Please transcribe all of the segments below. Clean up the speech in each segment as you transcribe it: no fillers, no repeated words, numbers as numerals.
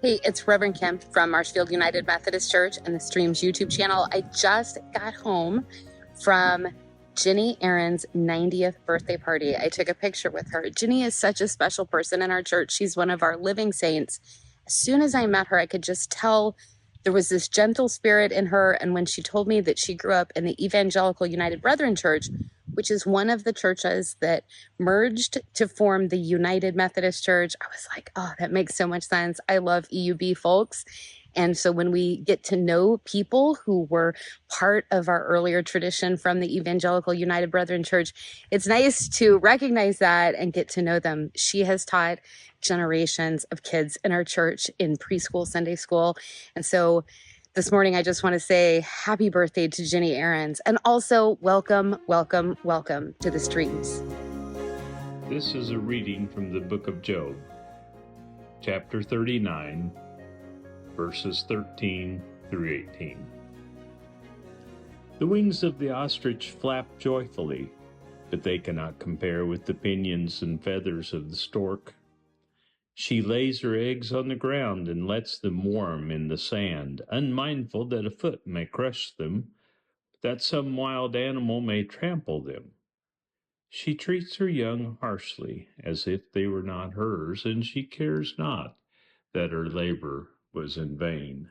Hey, it's Reverend Kim from Marshfield United Methodist Church and the Streams YouTube channel. I just got home from Ginny Aaron's 90th birthday party. I took a picture with her. Ginny is such a special person in our church. She's one of our living saints. As soon as I met her, I could just tell there was this gentle spirit in her. And when she told me that she grew up in the Evangelical United Brethren Church, which is one of the churches that merged to form the United Methodist Church, I was like, oh, that makes so much sense. I love EUB folks. And so when we get to know people who were part of our earlier tradition from the Evangelical United Brethren Church, it's nice to recognize that and get to know them. She has taught generations of kids in our church in preschool, Sunday school. And so this morning, I just want to say happy birthday to Ginny Aarons, and also welcome, welcome, welcome to the Streams. This is a reading from the book of Job, chapter 39, verses 13 through 18. The wings of the ostrich flap joyfully, but they cannot compare with the pinions and feathers of the stork. She lays her eggs on the ground and lets them warm in the sand, unmindful that a foot may crush them, that some wild animal may trample them. She treats her young harshly, as if they were not hers, and she cares not that her labor was in vain.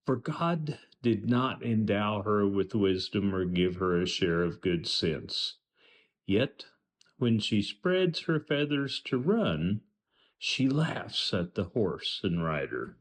For God did not endow her with wisdom or give her a share of good sense. Yet, when she spreads her feathers to run, she laughs at the horse and rider.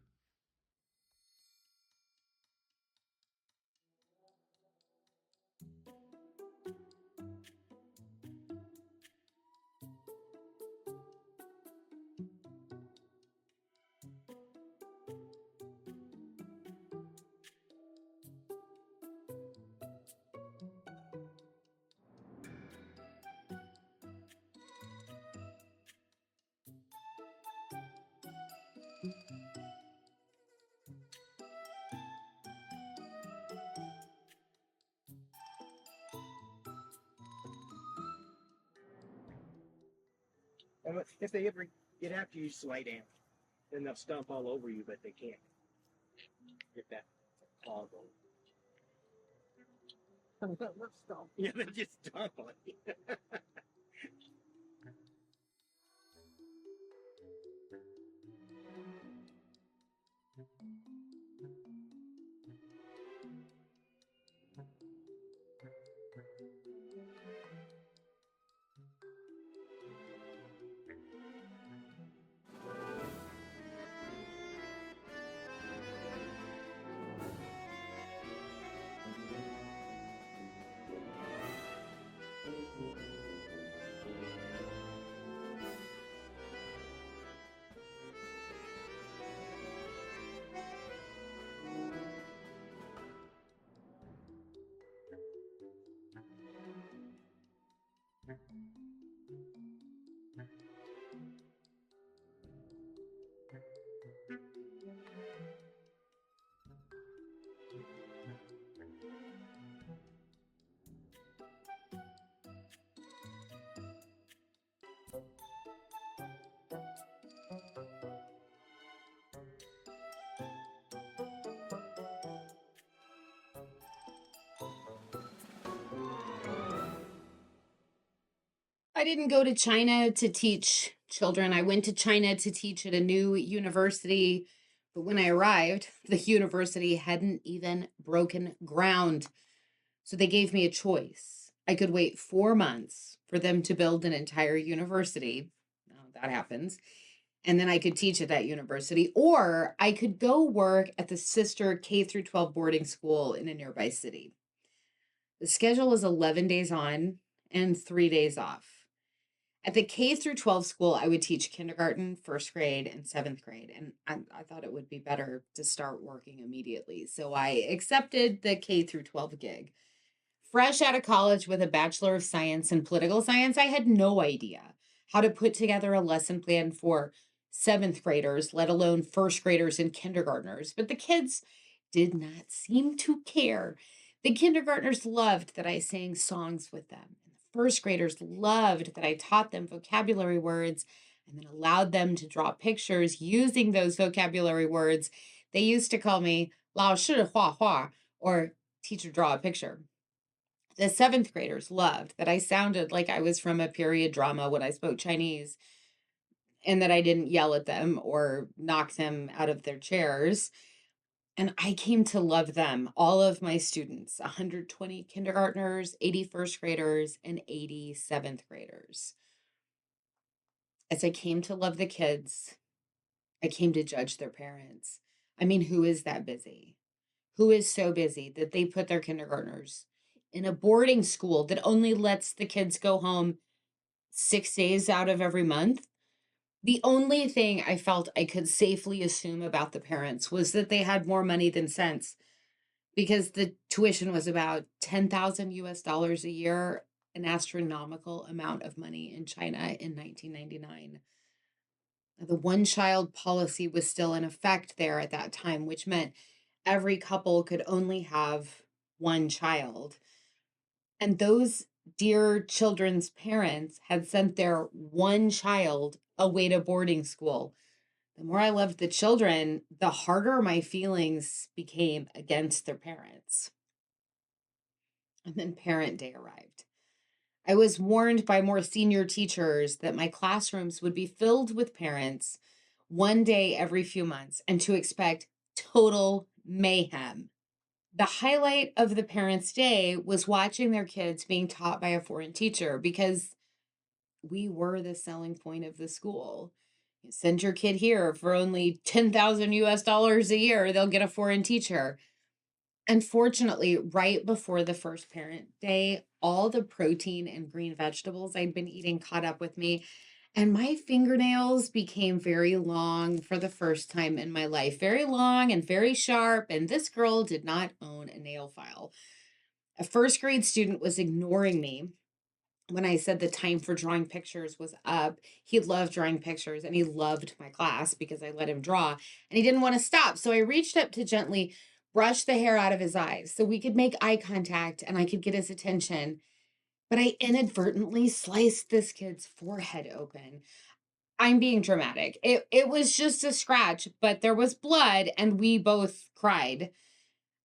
And if they ever get after you, slow down. Then they'll stomp all over you, but they can't get that claw going. Let's stomp. Yeah, they just stomp on you. I didn't go to China to teach children. I went to China to teach at a new university. But when I arrived, the university hadn't even broken ground. So they gave me a choice. I could wait 4 months for them to build an entire university. Now that happens. And then I could teach at that university, or I could go work at the sister K through 12 boarding school in a nearby city. The schedule was 11 days on and 3 days off. At the K through 12 school, I would teach kindergarten, first grade, and seventh grade. And I thought it would be better to start working immediately. So I accepted the K through 12 gig. Fresh out of college with a Bachelor of Science in Political Science, I had no idea how to put together a lesson plan for seventh graders, let alone first graders and kindergartners. But the kids did not seem to care. The kindergartners loved that I sang songs with them. And the first graders loved that I taught them vocabulary words. and then allowed them to draw pictures using those vocabulary words, they used to call me 老师画画, or teacher draw a picture. The seventh graders loved that I sounded like I was from a period drama when I spoke Chinese, and that I didn't yell at them or knock them out of their chairs. And I came to love them, all of my students, 120 kindergartners, 80 first graders, and 80 seventh graders. As I came to love the kids, I came to judge their parents. I mean, who is that busy? Who is so busy that they put their kindergartners in a boarding school that only lets the kids go home 6 days out of every month? The only thing I felt I could safely assume about the parents was that they had more money than sense, because the tuition was about 10,000 US dollars a year, an astronomical amount of money in China in 1999. The one child policy was still in effect there at that time, which meant every couple could only have one child. And those dear children's parents had sent their one child away to boarding school. The more I loved the children, the harder my feelings became against their parents. And then Parent Day arrived. I was warned by more senior teachers that my classrooms would be filled with parents one day every few months, and to expect total mayhem. The highlight of the Parents' Day was watching their kids being taught by a foreign teacher, because we were the selling point of the school. You send your kid here for only 10,000 US dollars a year, they'll get a foreign teacher. Unfortunately, right before the first Parent Day, all the protein and green vegetables I'd been eating caught up with me, and my fingernails became very long for the first time in my life. Very long and very sharp, and this girl did not own a nail file. A first grade student was ignoring me when I said the time for drawing pictures was up. He loved drawing pictures, and he loved my class because I let him draw, and he didn't want to stop. So I reached up to gently brush the hair out of his eyes so we could make eye contact and I could get his attention. But I inadvertently sliced this kid's forehead open. I'm being dramatic. It was just a scratch, but there was blood and we both cried.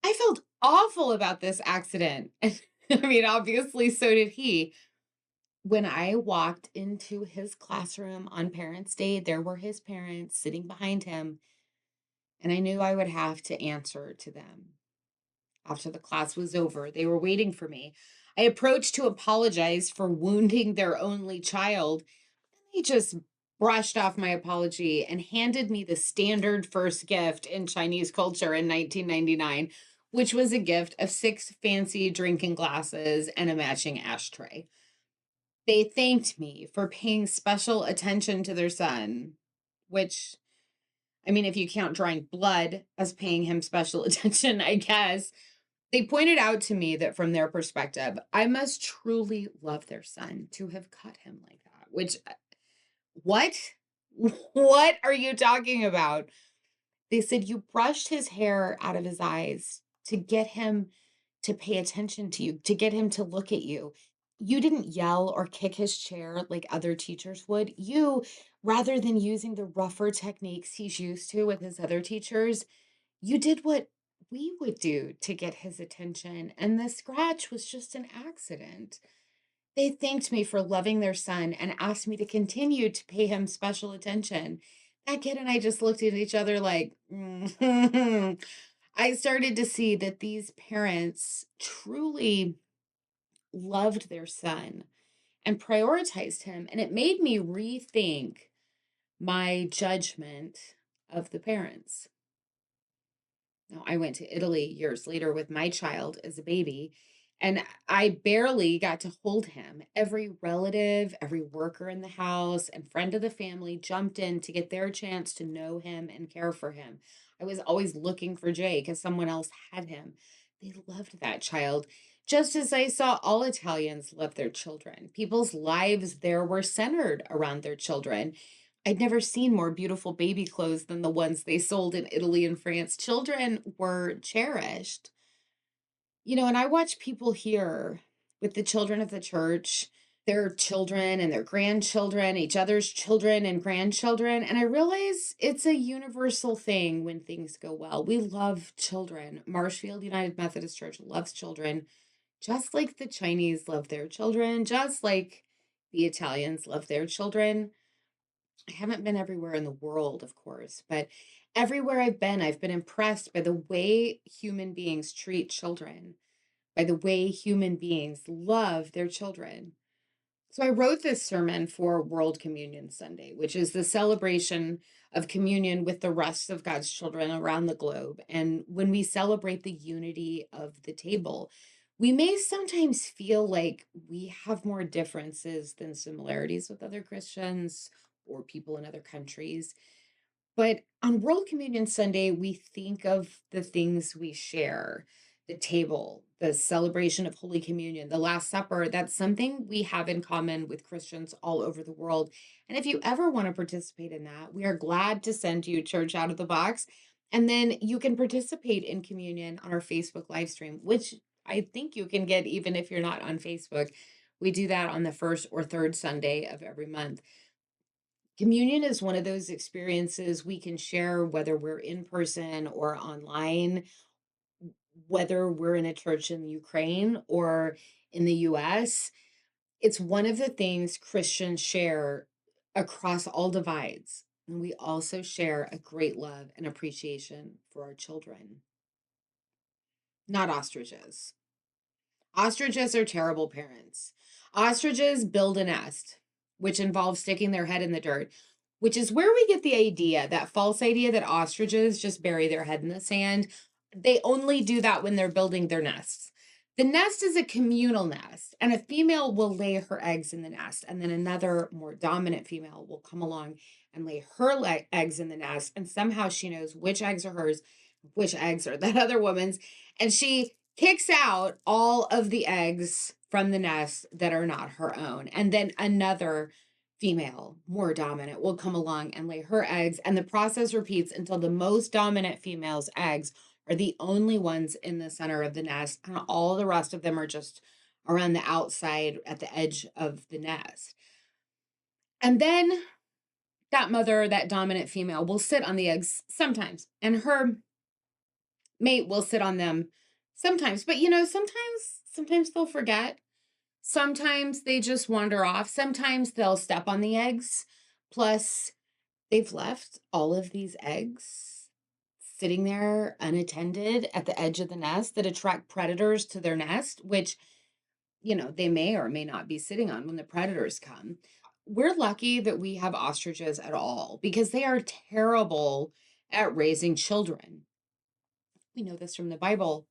I felt awful about this accident. I mean, obviously so did he. When I walked into his classroom on Parents' Day, there were his parents sitting behind him, and I knew I would have to answer to them. After the class was over, they were waiting for me. I approached to apologize for wounding their only child. He just brushed off my apology and handed me the standard first gift in Chinese culture in 1999, which was a gift of 6 fancy drinking glasses and a matching ashtray. They thanked me for paying special attention to their son, which, I mean, if you count drawing blood as paying him special attention, I guess. They pointed out to me that from their perspective, I must truly love their son to have cut him like that, which, what? What are you talking about? They said you brushed his hair out of his eyes to get him to pay attention to you, to get him to look at you. You didn't yell or kick his chair like other teachers would. You, rather than using the rougher techniques he's used to with his other teachers, you did what we would do to get his attention. And the scratch was just an accident. They thanked me for loving their son and asked me to continue to pay him special attention. That kid and I just looked at each other like, I started to see that these parents truly loved their son and prioritized him. And it made me rethink my judgment of the parents. Now, I went to Italy years later with my child as a baby, and I barely got to hold him. Every relative, every worker in the house, and friend of the family jumped in to get their chance to know him and care for him. I was always looking for Jay because someone else had him. They loved that child, just as I saw all Italians love their children. People's lives there were centered around their children. I'd never seen more beautiful baby clothes than the ones they sold in Italy and France. Children were cherished. And I watch people here with the children of the church their children and their grandchildren, each other's children and grandchildren. And I realize it's a universal thing when things go well. We love children. Marshfield United Methodist Church loves children, just like the Chinese love their children, just like the Italians love their children. I haven't been everywhere in the world, of course, but everywhere I've been impressed by the way human beings treat children, by the way human beings love their children. So I wrote this sermon for World Communion Sunday, which is the celebration of communion with the rest of God's children around the globe. And when we celebrate the unity of the table, we may sometimes feel like we have more differences than similarities with other Christians or people in other countries. But on World Communion Sunday, we think of the things we share, the table, the celebration of Holy Communion, the Last Supper. That's something we have in common with Christians all over the world. And if you ever want to participate in that, we are glad to send you Church Out of the Box. And then you can participate in communion on our Facebook live stream, which I think you can get even if you're not on Facebook. We do that on the first or third Sunday of every month. Communion is one of those experiences we can share whether we're in person or online, whether we're in a church in Ukraine or in the US. It's one of the things Christians share across all divides. And we also share a great love and appreciation for our children. Not ostriches. Ostriches are terrible parents. Ostriches build a nest, which involves sticking their head in the dirt, which is where we get the idea, that false idea that ostriches just bury their head in the sand. They only do that when they're building their nests. The nest is a communal nest, and a female will lay her eggs in the nest, and then another more dominant female will come along and lay her eggs in the nest, and somehow she knows which eggs are hers, which eggs are that other woman's, and she kicks out all of the eggs from the nest that are not her own. And then another female, more dominant, will come along and lay her eggs. And the process repeats until the most dominant female's eggs are the only ones in the center of the nest. And all the rest of them are just around the outside at the edge of the nest. And then that mother, that dominant female, will sit on the eggs sometimes. And her mate will sit on them sometimes. But sometimes they'll forget. Sometimes they just wander off. Sometimes they'll step on the eggs. Plus, they've left all of these eggs sitting there unattended at the edge of the nest that attract predators to their nest, which, they may or may not be sitting on when the predators come. We're lucky that we have ostriches at all because they are terrible at raising children. We know this from the Bible.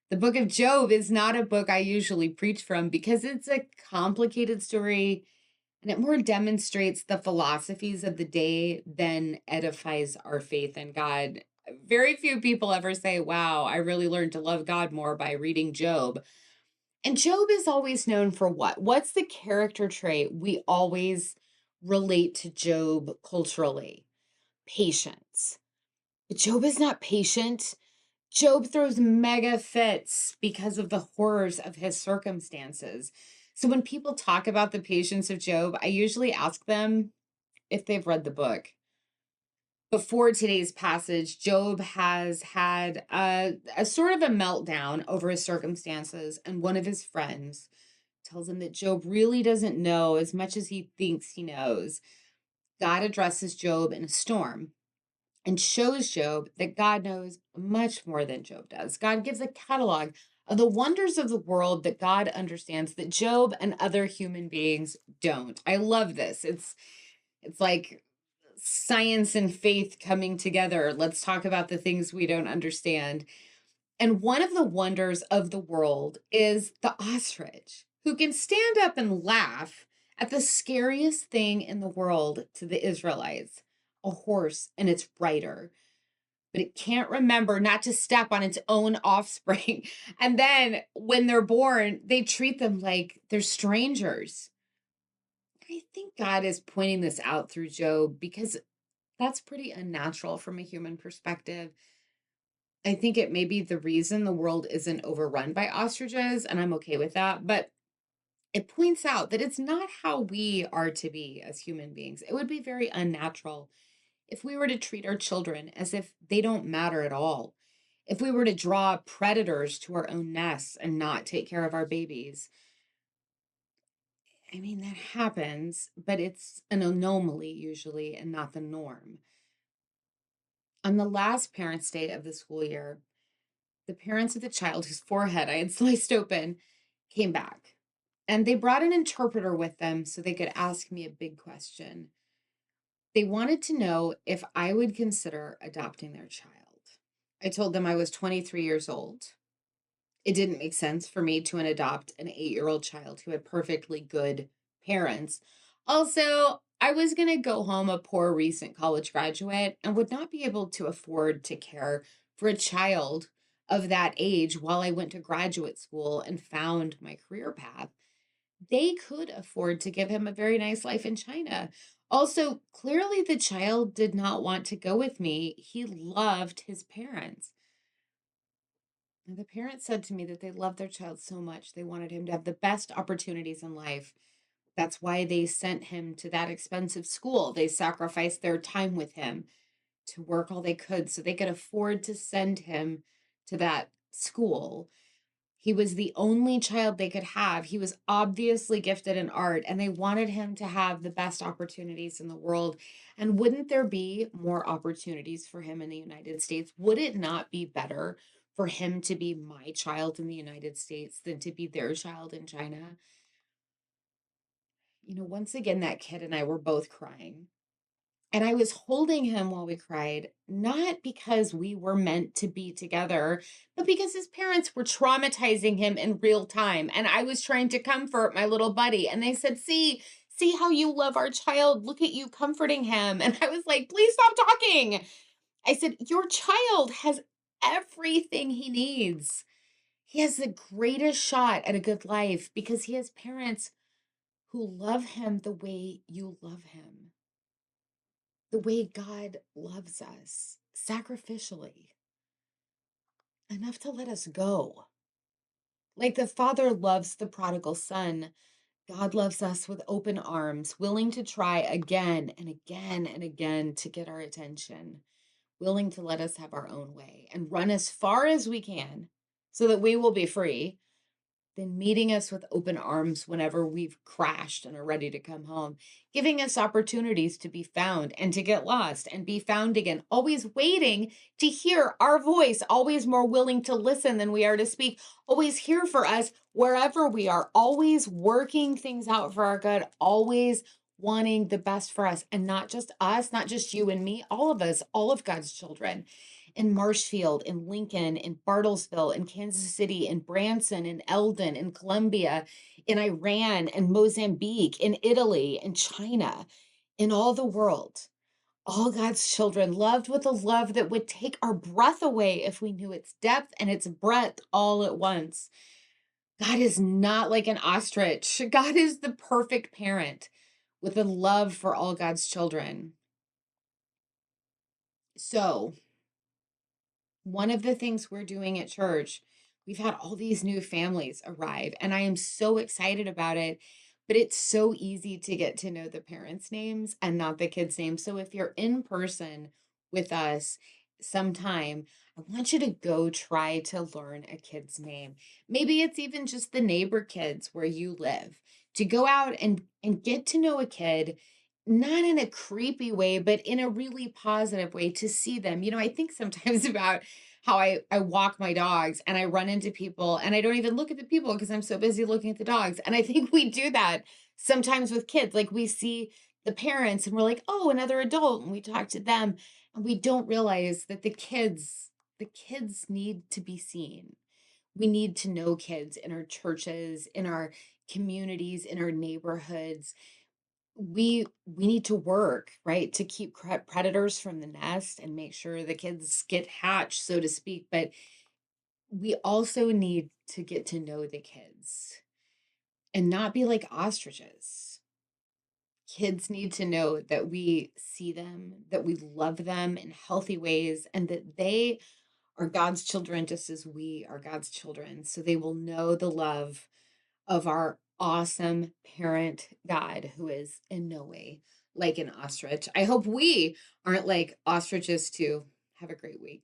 The book of Job is not a book I usually preach from because it's a complicated story and it more demonstrates the philosophies of the day than edifies our faith in God. Very few people ever say, wow, I really learned to love God more by reading Job. And Job is always known for what? What's the character trait we always relate to Job culturally? Patience. But Job is not patient. Job throws mega fits because of the horrors of his circumstances. So when people talk about the patience of Job, I usually ask them if they've read the book. Before today's passage, Job has had a sort of a meltdown over his circumstances, and one of his friends tells him that Job really doesn't know as much as he thinks he knows. God addresses Job in a storm and shows Job that God knows much more than Job does. God gives a catalog of the wonders of the world that God understands that Job and other human beings don't. I love this. It's like science and faith coming together. Let's talk about the things we don't understand. And one of the wonders of the world is the ostrich, who can stand up and laugh at the scariest thing in the world to the Israelites, a horse and its rider. But it can't remember not to step on its own offspring. And then when they're born, they treat them like they're strangers. I think God is pointing this out through Job because that's pretty unnatural from a human perspective. I think it may be the reason the world isn't overrun by ostriches, and I'm okay with that. But it points out that it's not how we are to be as human beings. It would be very unnatural if we were to treat our children as if they don't matter at all. If we were to draw predators to our own nests and not take care of our babies. I mean, that happens, but it's an anomaly usually and not the norm. On the last Parents' Day of the school year, the parents of the child whose forehead I had sliced open came back. And they brought an interpreter with them so they could ask me a big question. They wanted to know if I would consider adopting their child. I told them I was 23 years old. It didn't make sense for me to adopt an 8-year-old child who had perfectly good parents. Also, I was going to go home a poor recent college graduate and would not be able to afford to care for a child of that age while I went to graduate school and found my career path. They could afford to give him a very nice life in China. Also, clearly the child did not want to go with me. He loved his parents. And the parents said to me that they loved their child so much, they wanted him to have the best opportunities in life. That's why they sent him to that expensive school. They sacrificed their time with him to work all they could so they could afford to send him to that school. He was the only child they could have. He was obviously gifted in art, and they wanted him to have the best opportunities in the world. And wouldn't there be more opportunities for him in the United States? Would it not be better for him to be my child in the United States than to be their child in China? Once again, that kid and I were both crying. And I was holding him while we cried, not because we were meant to be together, but because his parents were traumatizing him in real time. And I was trying to comfort my little buddy. And they said, see how you love our child. Look at you comforting him. And I was like, please stop talking. I said, your child has everything he needs. He has the greatest shot at a good life because he has parents who love him the way you love him. The way God loves us, sacrificially, enough to let us go. Like the Father loves the prodigal son, God loves us with open arms, willing to try again and again and again to get our attention, willing to let us have our own way and run as far as we can so that we will be free, then meeting us with open arms whenever we've crashed and are ready to come home, giving us opportunities to be found and to get lost and be found again, always waiting to hear our voice, always more willing to listen than we are to speak, always here for us wherever we are, always working things out for our good, always wanting the best for us, and not just us, not just you and me, all of us, all of God's children in Marshfield, in Lincoln, in Bartlesville, in Kansas City, in Branson, in Eldon, in Colombia, in Iran, and Mozambique, in Italy, in China, in all the world. All God's children loved with a love that would take our breath away if we knew its depth and its breadth all at once. God is not like an ostrich. God is the perfect parent with a love for all God's children. So, one of the things we're doing at church, we've had all these new families arrive, and I am so excited about it. But it's so easy to get to know the parents' names and not the kids' names. So if you're in person with us sometime, I want you to go try to learn a kid's name. Maybe it's even just the neighbor kids where you live, to go out and get to know a kid, not in a creepy way, but in a really positive way, to see them. I think sometimes about how I walk my dogs and I run into people and I don't even look at the people because I'm so busy looking at the dogs. And I think we do that sometimes with kids. Like we see the parents and we're like, oh, another adult, and we talk to them and we don't realize that the kids need to be seen. We need to know kids in our churches, in our communities, in our neighborhoods. We need to work, right, to keep predators from the nest and make sure the kids get hatched, so to speak. But we also need to get to know the kids and not be like ostriches. Kids need to know that we see them, that we love them in healthy ways, and that they are God's children just as we are God's children. So they will know the love of our awesome parent God who is in no way like an ostrich. I hope we aren't like ostriches too. Have a great week.